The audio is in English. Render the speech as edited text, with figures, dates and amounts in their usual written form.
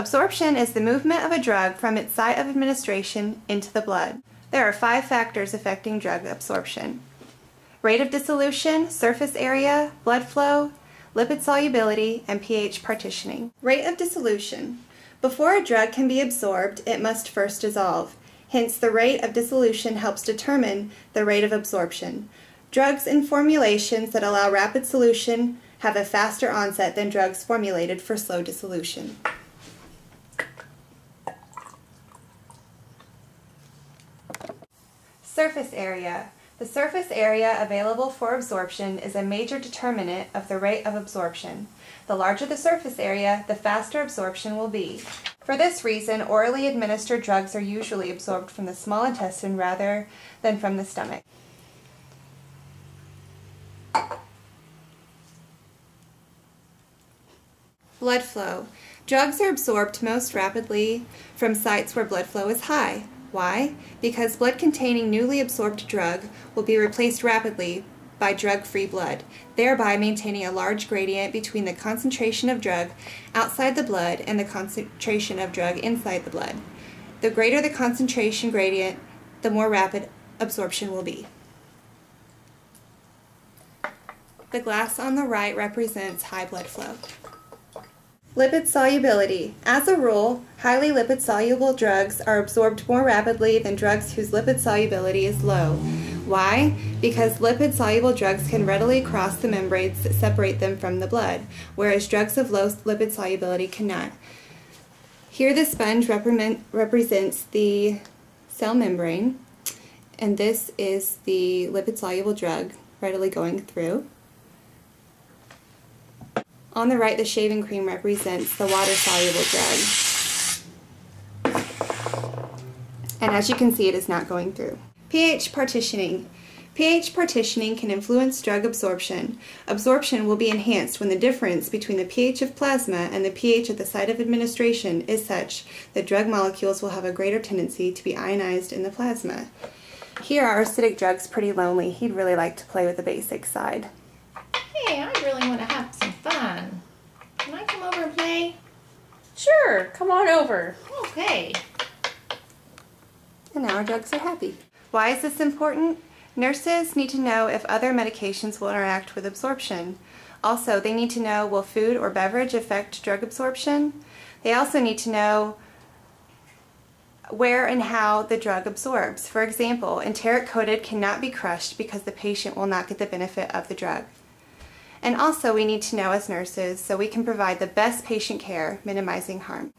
Absorption is the movement of a drug from its site of administration into the blood. There are 5 factors affecting drug absorption: rate of dissolution, surface area, blood flow, lipid solubility, and pH partitioning. Rate of dissolution. Before a drug can be absorbed, it must first dissolve. Hence, the rate of dissolution helps determine the rate of absorption. Drugs in formulations that allow rapid solution have a faster onset than drugs formulated for slow dissolution. Surface area. The surface area available for absorption is a major determinant of the rate of absorption. The larger the surface area, the faster absorption will be. For this reason, orally administered drugs are usually absorbed from the small intestine rather than from the stomach. Blood flow. Drugs are absorbed most rapidly from sites where blood flow is high. Why? Because blood containing newly absorbed drug will be replaced rapidly by drug-free blood, thereby maintaining a large gradient between the concentration of drug outside the blood and the concentration of drug inside the blood. The greater the concentration gradient, the more rapid absorption will be. The glass on the right represents high blood flow. Lipid solubility. As a rule, highly lipid-soluble drugs are absorbed more rapidly than drugs whose lipid solubility is low. Why? Because lipid-soluble drugs can readily cross the membranes that separate them from the blood, whereas drugs of low lipid solubility cannot. Here the sponge represents the cell membrane, and this is the lipid-soluble drug readily going through. On the right, the shaving cream represents the water-soluble drug. And as you can see, it is not going through. pH partitioning. pH partitioning can influence drug absorption. Absorption will be enhanced when the difference between the pH of plasma and the pH at the site of administration is such that drug molecules will have a greater tendency to be ionized in the plasma. Here, our acidic drug's pretty lonely. He'd really like to play with the basic side. Hey, I really want to have some fun. Can I come over and play? Sure, come on over. Okay. And now our drugs are happy. Why is this important? Nurses need to know if other medications will interact with absorption. Also, they need to know, will food or beverage affect drug absorption? They also need to know where and how the drug absorbs. For example, enteric-coated cannot be crushed because the patient will not get the benefit of the drug. And also we need to know as nurses so we can provide the best patient care, minimizing harm.